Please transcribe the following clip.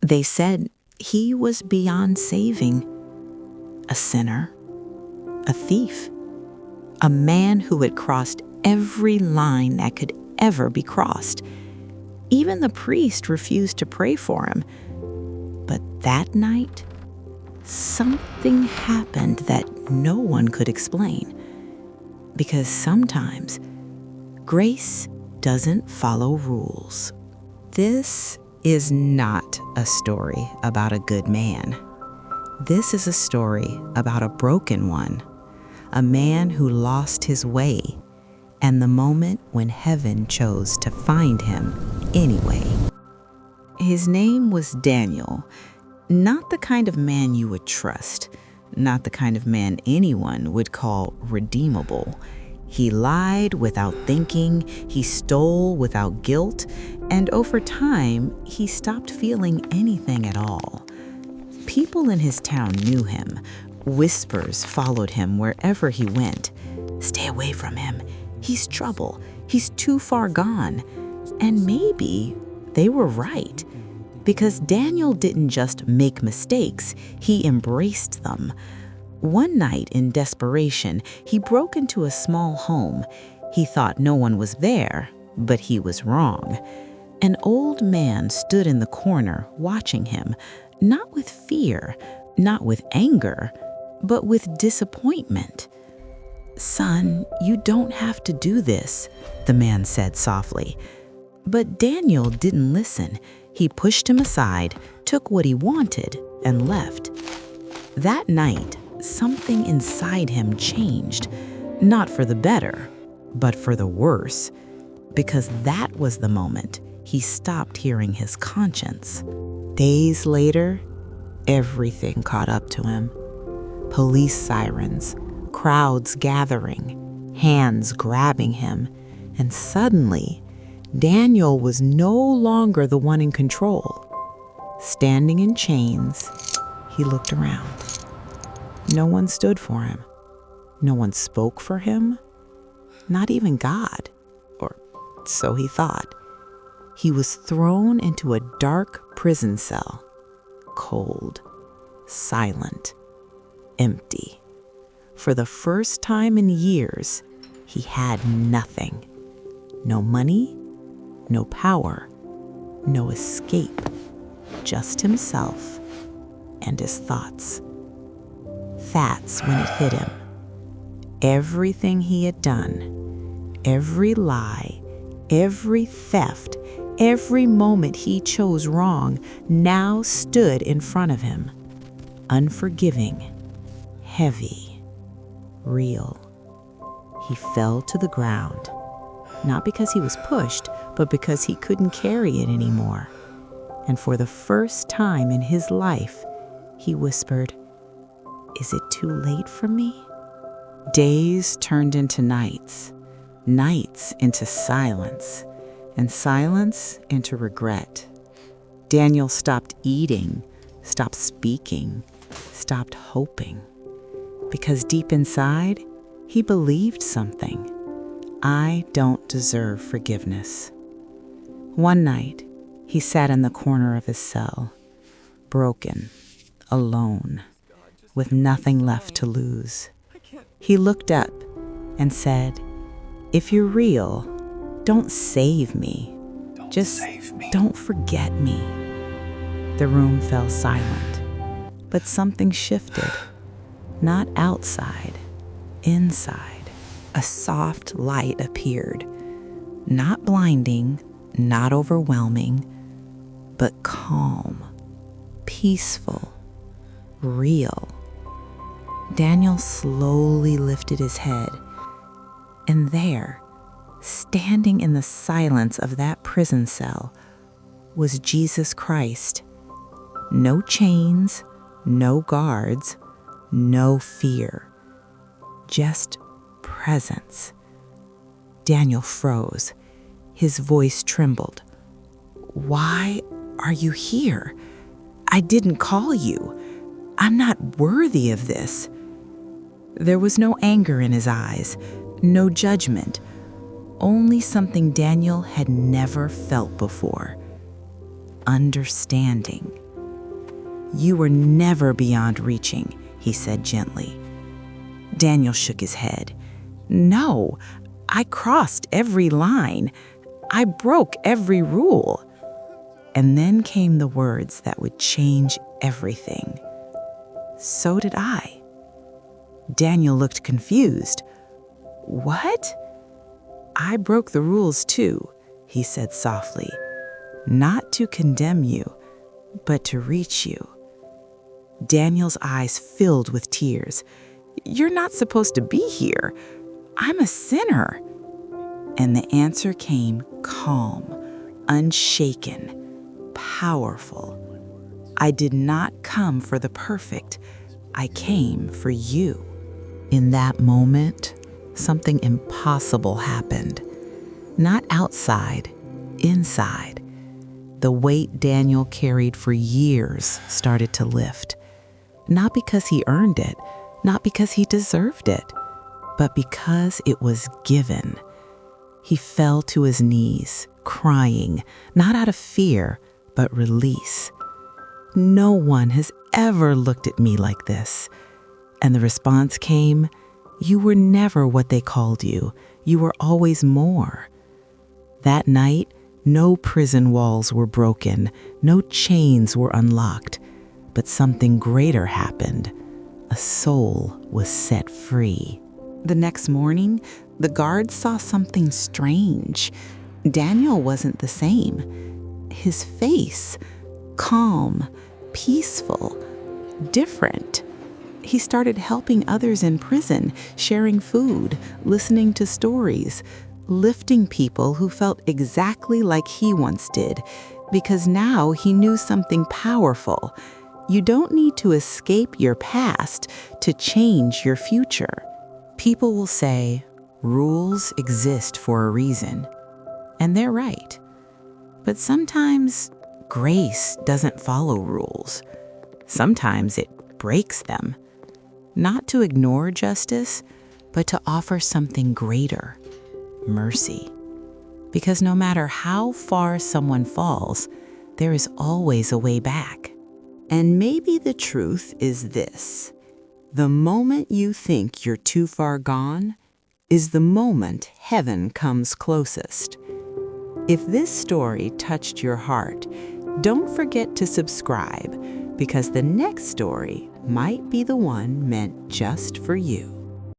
They said he was beyond saving, a sinner, a thief, a man who had crossed every line that could ever be crossed. Even the priest refused to pray for him. But that night, something happened that no one could explain. Because sometimes grace doesn't follow rules. This is not a story about a good man. This is a story about a broken one, a man who lost his way, and the moment when heaven chose to find him anyway. His name was Daniel, not the kind of man you would trust, not the kind of man anyone would call redeemable. He lied without thinking, he stole without guilt, and over time, he stopped feeling anything at all. People in his town knew him. Whispers followed him wherever he went. Stay away from him. He's trouble. He's too far gone. And maybe they were right, because Daniel didn't just make mistakes, he embraced them. One night, in desperation, he broke into a small home. He thought no one was there, but he was wrong. An old man stood in the corner watching him, not with fear, not with anger, but with disappointment. "Son, you don't have to do this," the man said softly. But Daniel didn't listen. He pushed him aside, took what he wanted, and left. That night, something inside him changed, not for the better, but for the worse, because that was the moment he stopped hearing his conscience. Days later, everything caught up to him. Police sirens, crowds gathering, hands grabbing him, and suddenly, Daniel was no longer the one in control. Standing in chains, he looked around. No one stood for him. No one spoke for him. Not even God, or so he thought. He was thrown into a dark prison cell, cold, silent, empty. For the first time in years, he had nothing. No money, no power, no escape, just himself and his thoughts. That's when it hit him. Everything he had done, every lie, every theft, every moment he chose wrong now stood in front of him. Unforgiving, heavy, real. He fell to the ground, not because he was pushed, but because he couldn't carry it anymore. And for the first time in his life, he whispered, "Is it too late for me?" Days turned into nights, nights into silence, and silence into regret. Daniel stopped eating, stopped speaking, stopped hoping. Because deep inside, he believed something. I don't deserve forgiveness. One night, he sat in the corner of his cell, broken, alone, with nothing left to lose. He looked up and said, "If you're real, don't save me. Just don't forget me." The room fell silent, but something shifted. Not outside, inside. A soft light appeared, not blinding, not overwhelming, but calm, peaceful, real. Daniel slowly lifted his head, and there, standing in the silence of that prison cell, was Jesus Christ. No chains, no guards, no fear, just presence. Daniel froze. His voice trembled. "Why are you here? I didn't call you. I'm not worthy of this." There was no anger in his eyes, no judgment, only something Daniel had never felt before. Understanding. "You were never beyond reaching," he said gently. Daniel shook his head. "No, I crossed every line. I broke every rule." And then came the words that would change everything. "So did I." Daniel looked confused. "What?" "I broke the rules too," he said softly. "Not to condemn you, but to reach you." Daniel's eyes filled with tears. "You're not supposed to be here. I'm a sinner." And the answer came calm, unshaken, powerful. "I did not come for the perfect. I came for you." In that moment, something impossible happened. Not outside, inside. The weight Daniel carried for years started to lift. Not because he earned it, not because he deserved it, but because it was given. He fell to his knees, crying, not out of fear, but release. "No one has ever looked at me like this." And the response came, "You were never what they called you. You were always more." That night, no prison walls were broken, no chains were unlocked, but something greater happened. A soul was set free. The next morning, the guards saw something strange. Daniel wasn't the same. His face, calm, peaceful, different. He started helping others in prison, sharing food, listening to stories, lifting people who felt exactly like he once did, because now he knew something powerful. You don't need to escape your past to change your future. People will say, rules exist for a reason, and they're right. But sometimes grace doesn't follow rules. Sometimes it breaks them. Not to ignore justice, but to offer something greater, mercy. Because no matter how far someone falls, there is always a way back. And maybe the truth is this: the moment you think you're too far gone is the moment heaven comes closest. If this story touched your heart, don't forget to subscribe, because the next story might be the one meant just for you.